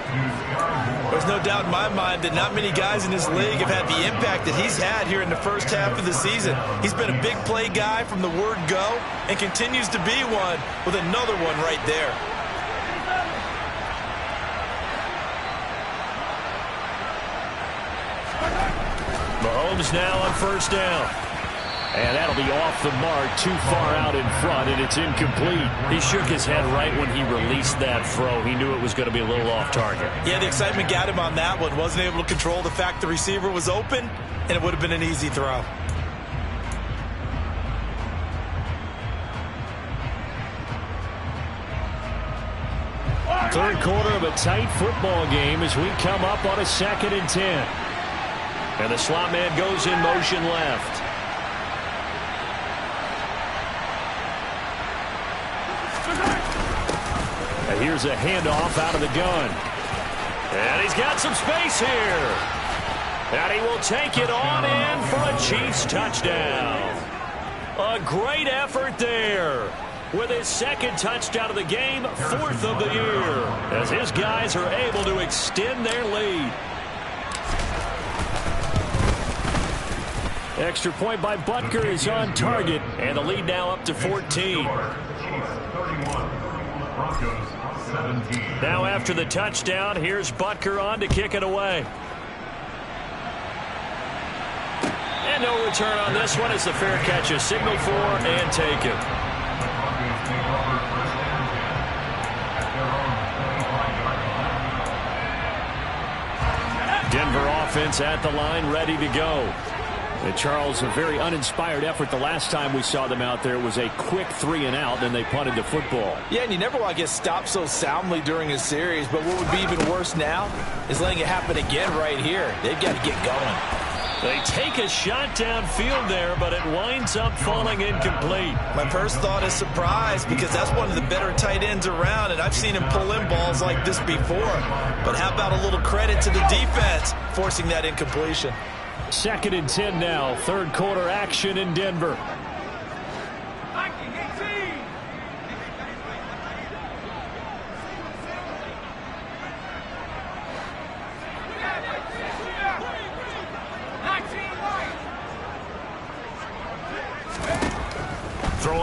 There's no doubt in my mind that not many guys in this league have had the impact that he's had here in the first half of the season. He's been a big play guy from the word go and continues to be one with another one right there. Mahomes now on 1st down. And that'll be off the mark, too far out in front, and it's incomplete. He shook his head right when he released that throw. He knew it was going to be a little off target. Yeah, the excitement got him on that one. Wasn't able to control the fact the receiver was open, and it would have been an easy throw. Third quarter of a tight football game as we come up on a 2nd and 10. And the slot man goes in motion left. And here's a handoff out of the gun. And he's got some space here. And he will take it on in for a Chiefs touchdown. A great effort there. With his 2nd touchdown of the game, 4th of the year. As his guys are able to extend their lead. Extra point by Butker is on target. And the lead now up to 14. Now after the touchdown, here's Butker on to kick it away. And no return on this one as the fair catch is signaled for and taken. Denver offense at the line, ready to go. And Charles, a very uninspired effort the last time we saw them out there. It was a quick 3-and-out, then they punted the football. Yeah, and you never want to get stopped so soundly during a series, but what would be even worse now is letting it happen again right here. They've got to get going. They take a shot downfield there, but it winds up falling incomplete. My first thought is surprise because that's one of the better tight ends around, and I've seen him pull in balls like this before. But how about a little credit to the defense forcing that incompletion? 2nd and 10 now. Third quarter action in Denver.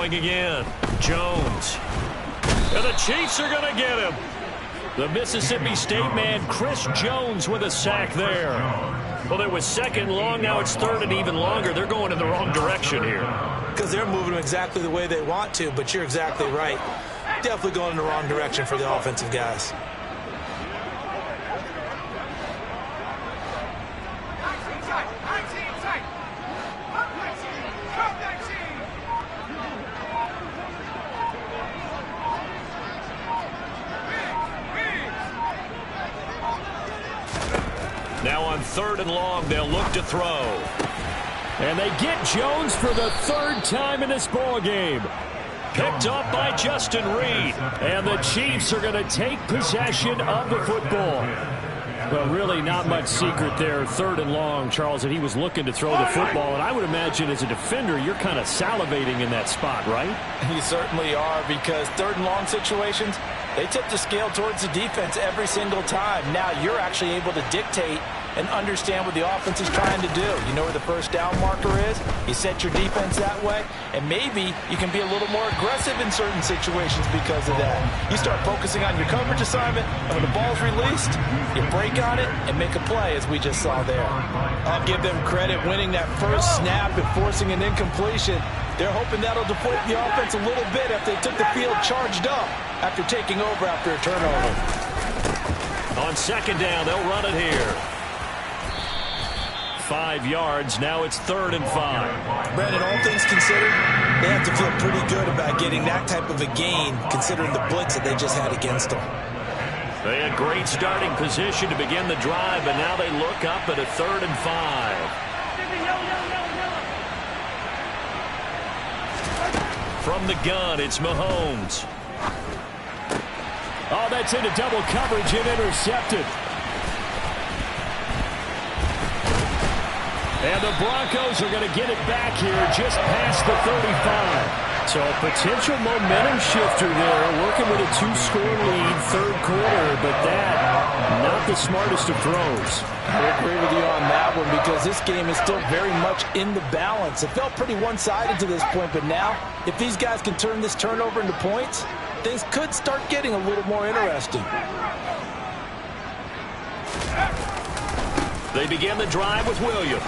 throwing again. Jones. And the Chiefs are going to get him. The Mississippi State man, Chris Jones, with a sack there. Well, it was second long. Now it's third and even longer. They're going in the wrong direction here. Because they're moving them exactly the way they want to, but you're exactly right. Definitely going in the wrong direction for the offensive guys. Now on third and long, they'll look to throw. And they get Jones for the third time in this ball game. Picked up by Justin Reed. And the Chiefs are going to take possession of the football. Well, really not much secret there. Third and long, Charles, that he was looking to throw the football. And I would imagine as a defender, you're kind of salivating in that spot, right? You certainly are, because third and long situations, they tip the scale towards the defense every single time. Now you're actually able to dictate and understand what the offense is trying to do. You know where the first down marker is. You set your defense that way, and maybe you can be a little more aggressive in certain situations because of that. You start focusing on your coverage assignment, and when the ball's released, you break on it and make a play, as we just saw there. I'll give them credit winning that first snap and forcing an incompletion. They're hoping that'll deflate the offense a little bit if they took the field charged up after taking over after a turnover. On second down, they'll run it here. 5 yards. Now it's 3rd and 5. Brandon, all things considered, they have to feel pretty good about getting that type of a gain, considering the blitz that they just had against them. They had great starting position to begin the drive, but now they look up at a 3rd and 5. From the gun, it's Mahomes. Oh, that's into double coverage and intercepted. And the Broncos are going to get it back here just past the 35. So a potential momentum shifter there, working with a 2-score lead, third quarter, but that, not the smartest of throws. I agree with you on that one, because this game is still very much in the balance. It felt pretty one-sided to this point, but now, if these guys can turn this turnover into points, things could start getting a little more interesting. They begin the drive with Williams.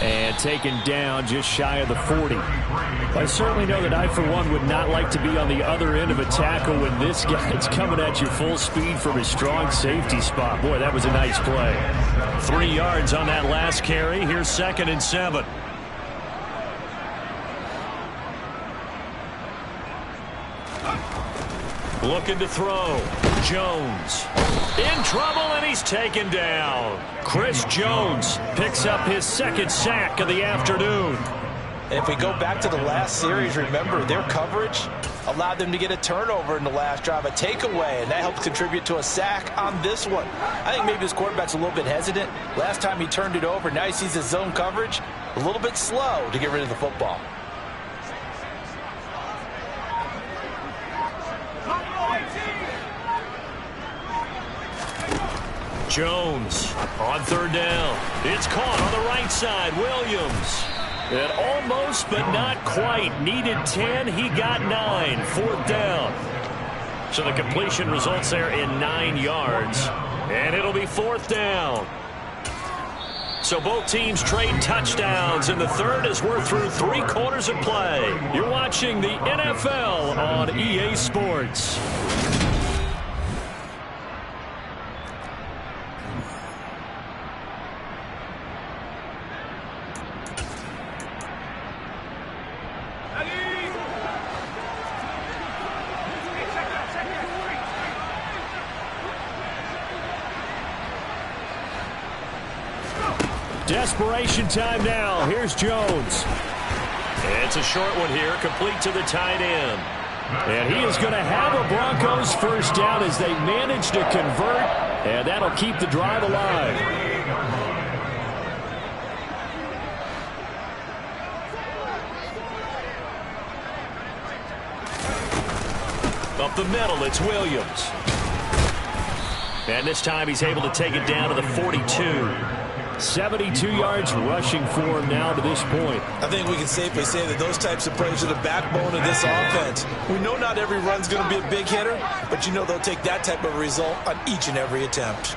And taken down just shy of the 40. I certainly know that I, for one, would not like to be on the other end of a tackle when this guy's coming at you full speed from his strong safety spot. Boy, that was a nice play. 3 yards on that last carry. Here's 2nd and 7. Looking to throw. Jones. In trouble, and he's taken down. Chris Jones picks up his 2nd sack of the afternoon. And if we go back to the last series, remember, their coverage allowed them to get a turnover in the last drive, a takeaway, and that helped contribute to a sack on this one. I think maybe this quarterback's a little bit hesitant. Last time he turned it over, now he sees his zone coverage a little bit slow to get rid of the football. Jones on 3rd down. It's caught on the right side. Williams. And almost, but not quite. Needed 10. He got 9. 4th down. So the completion results there in 9 yards. And it'll be 4th down. So both teams trade touchdowns in the third as we're through 3 quarters of play. You're watching the NFL on EA Sports. Desperation time now. Here's Jones. It's a short one here, complete to the tight end. And he is going to have a Broncos first down as they manage to convert, and that'll keep the drive alive. Up the middle, it's Williams. And this time he's able to take it down to the 42. 72 yards rushing for him now to this point. I think we can safely say that those types of plays are the backbone of this offense. We know not every run's going to be a big hitter, but you know they'll take that type of result on each and every attempt.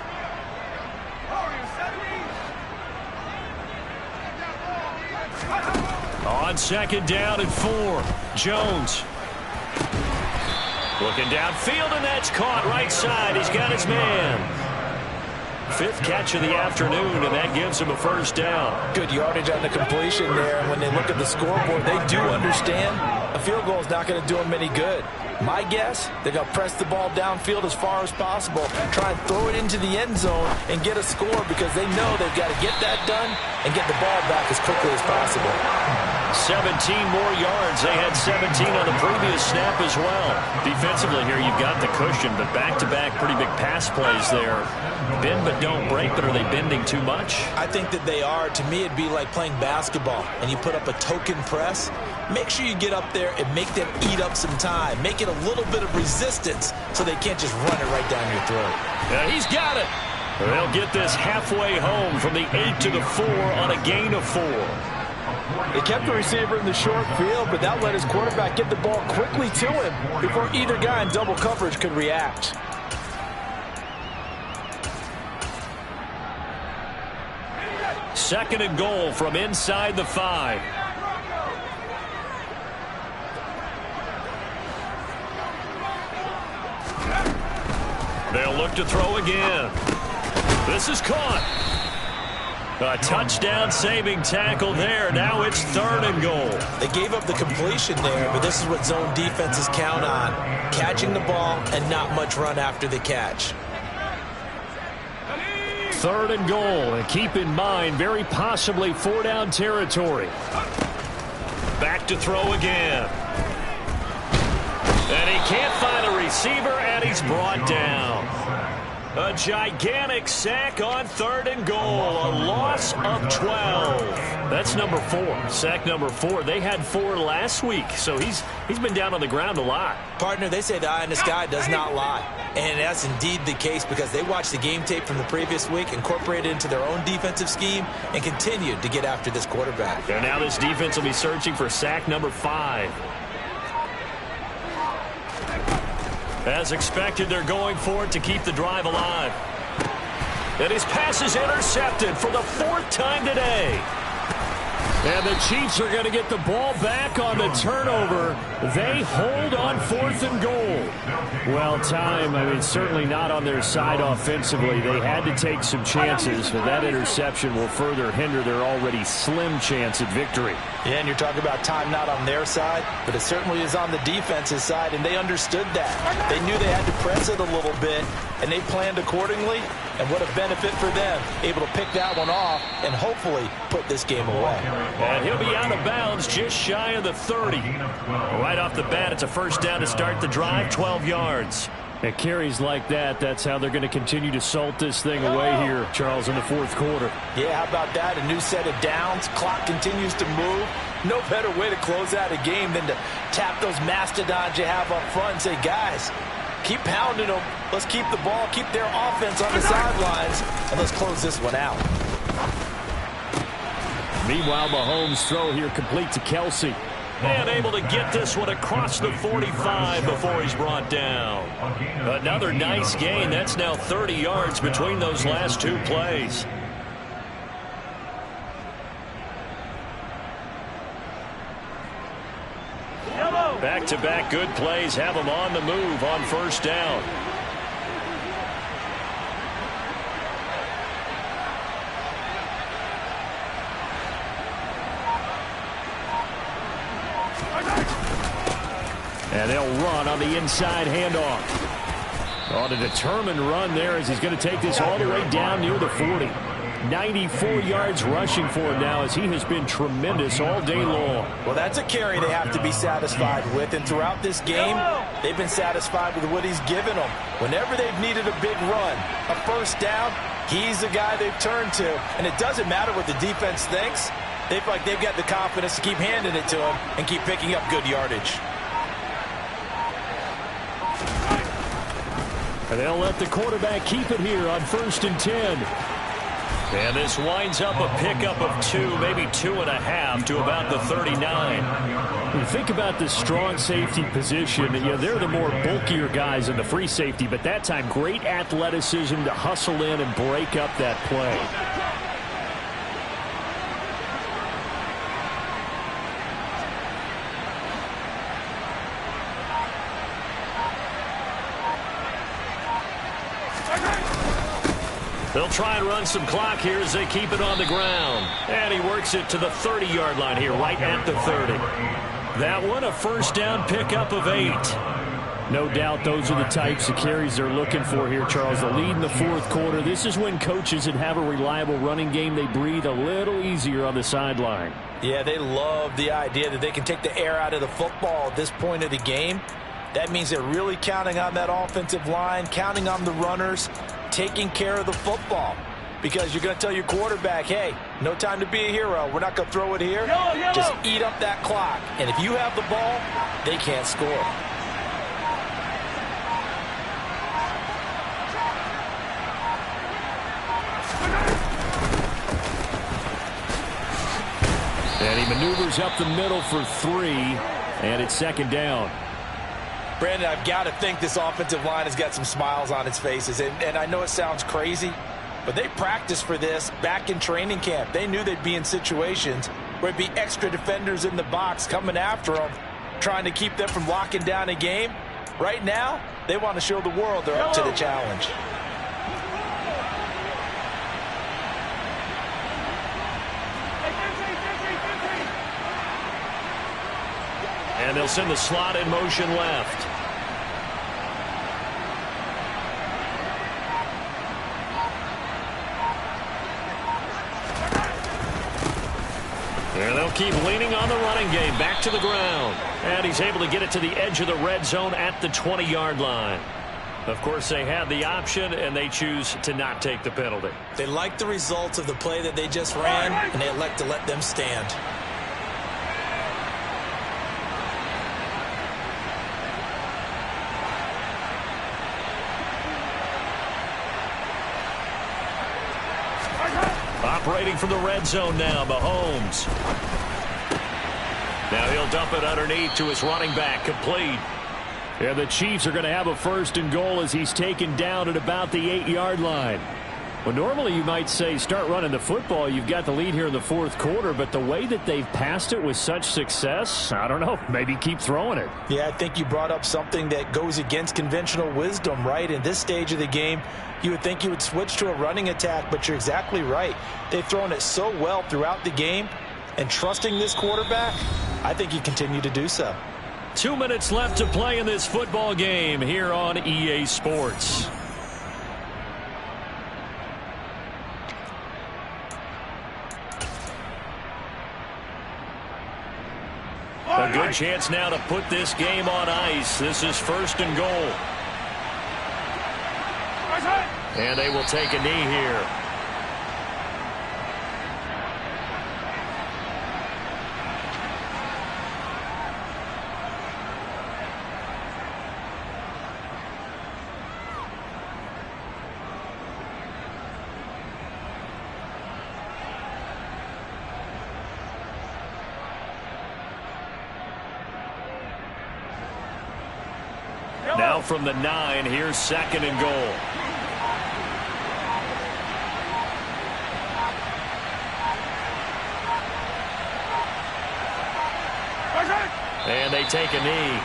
On second down and 4, Jones. Looking downfield, and that's caught right side. He's got his man. 5th catch of the afternoon, and that gives him a first down. Good yardage on the completion there. And when they look at the scoreboard, they do understand a field goal is not going to do them any good. My guess, they're going to press the ball downfield as far as possible, try and throw it into the end zone and get a score because they know they've got to get that done and get the ball back as quickly as possible. 17 more yards. They had 17 on the previous snap as well. Defensively here, you've got the cushion, but back-to-back pretty big pass plays there. Bend but don't break, but are they bending too much? I think that they are. To me, it'd be like playing basketball, and you put up a token press. Make sure you get up there and make them eat up some time. Make it a little bit of resistance so they can't just run it right down your throat. Yeah, he's got it. They'll get this halfway home from the 8 to the 4 on a gain of 4. They kept the receiver in the short field, but that let his quarterback get the ball quickly to him before either guy in double coverage could react. Second and goal from inside the 5. They'll look to throw again. This is caught. A touchdown-saving tackle there. Now it's 3rd and goal. They gave up the completion there, but this is what zone defenses count on. Catching the ball and not much run after the catch. 3rd and goal. And keep in mind, very possibly 4-down territory. Back to throw again. And he can't find a receiver, and he's brought down. A gigantic sack on 3rd and goal. A loss of 12. That's number 4. Sack number 4. They had 4 last week, so he's been down on the ground a lot. Partner, they say the eye in the sky does not lie. And that's indeed the case because they watched the game tape from the previous week, incorporated it into their own defensive scheme, and continued to get after this quarterback. And now this defense will be searching for sack number 5. As expected, they're going for it to keep the drive alive. And his pass is intercepted for the 4th time today. And the Chiefs are going to get the ball back on the turnover. They hold on 4th and goal. Well, time, certainly not on their side offensively. They had to take some chances, but that interception will further hinder their already slim chance at victory. Yeah, and you're talking about time not on their side, but it certainly is on the defense's side, and they understood that. They knew they had to press it a little bit, and they planned accordingly. And what a benefit for them, able to pick that one off and hopefully put this game away. And he'll be out of bounds just shy of the 30. Right off the bat, it's a first down to start the drive, 12 yards. At carries like that, that's how they're going to continue to salt this thing away here, Charles, in the 4th quarter. Yeah, how about that? A new set of downs. Clock continues to move. No better way to close out a game than to tap those mastodons you have up front and say, guys, keep pounding them. Let's keep the ball, keep their offense on the sidelines, and let's close this one out. Meanwhile, Mahomes' throw here complete to Kelsey. And able to get this one across the 45 before he's brought down. Another nice gain. That's now 30 yards between those last 2 plays. Back-to-back good plays have them on the move on first down. And they'll run on the inside handoff. On a determined run there as he's going to take this all the way down near the 40. 94 yards rushing for him now as he has been tremendous all day long. Well, that's a carry they have to be satisfied with. And throughout this game, they've been satisfied with what he's given them. Whenever they've needed a big run, a first down, he's the guy they've turned to. And it doesn't matter what the defense thinks. They've got the confidence to keep handing it to him and keep picking up good yardage. And they'll let the quarterback keep it here on 1st and 10. And this winds up a pickup of 2, maybe 2.5 to about the 39. When you think about the strong safety position, they're the more bulkier guys in the free safety, but that time great athleticism to hustle in and break up that play. They'll try and run some clock here as they keep it on the ground. And he works it to the 30-yard line here, right at the 30. That one, a first down pickup of 8. No doubt those are the types of carries they're looking for here, Charles. The lead in the 4th quarter. This is when coaches that have a reliable running game, they breathe a little easier on the sideline. Yeah, they love the idea that they can take the air out of the football at this point of the game. That means they're really counting on that offensive line, counting on the runners, taking care of the football, because you're going to tell your quarterback, hey, no time to be a hero. We're not going to throw it here. Just eat up that clock. And if you have the ball, they can't score. And he maneuvers up the middle for 3, and it's 2nd down. Brandon, I've got to think this offensive line has got some smiles on its faces. And I know it sounds crazy, but they practiced for this back in training camp. They knew they'd be in situations where it'd be extra defenders in the box coming after them, trying to keep them from locking down a game. Right now, they want to show the world they're up to the challenge. And they'll send the slot in motion left. And they'll keep leaning on the running game. Back to the ground. And he's able to get it to the edge of the red zone at the 20-yard line. Of course, they had the option, and they choose to not take the penalty. They like the results of the play that they just ran, and they elect to let them stand. Operating from the red zone now, Mahomes. Now he'll dump it underneath to his running back, complete. Yeah, the Chiefs are going to have a 1st and goal as he's taken down at about the 8-yard line. Well, normally you might say start running the football. You've got the lead here in the 4th quarter, but the way that they've passed it with such success, I don't know, maybe keep throwing it. Yeah, I think you brought up something that goes against conventional wisdom, right? In this stage of the game, you would think you would switch to a running attack, but you're exactly right. They've thrown it so well throughout the game, and trusting this quarterback, I think you continue to do so. 2 minutes left to play in this football game here on EA Sports. A good chance now to put this game on ice. This is 1st and goal. And they will take a knee here. Now from the 9, here's 2nd and goal. And they take a knee.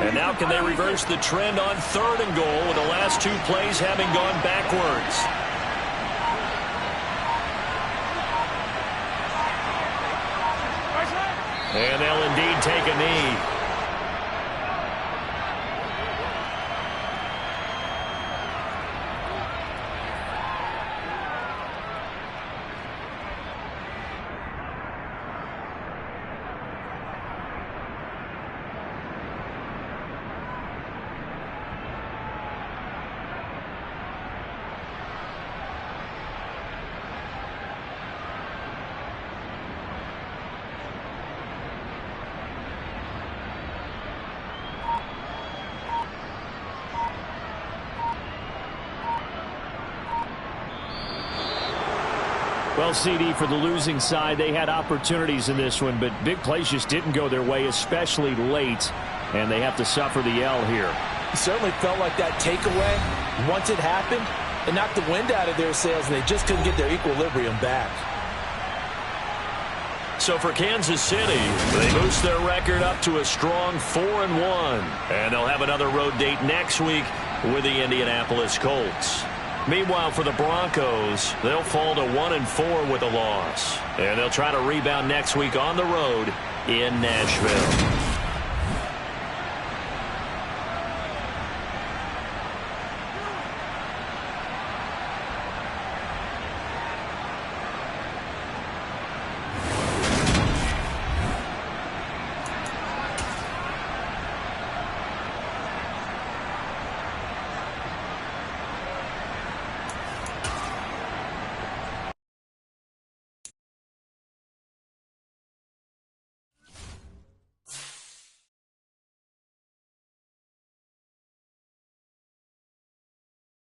And now can they reverse the trend on 3rd and goal with the last 2 plays having gone backwards? And they'll indeed take a knee. Well, CD, for the losing side, they had opportunities in this one, but big plays just didn't go their way, especially late, and they have to suffer the L here. It certainly felt like that takeaway, once it happened, it knocked the wind out of their sails, and they just couldn't get their equilibrium back. So for Kansas City, they boost their record up to a strong 4-1. And they'll have another road date next week with the Indianapolis Colts. Meanwhile, for the Broncos, they'll fall to 1-4 with a loss. And they'll try to rebound next week on the road in Nashville.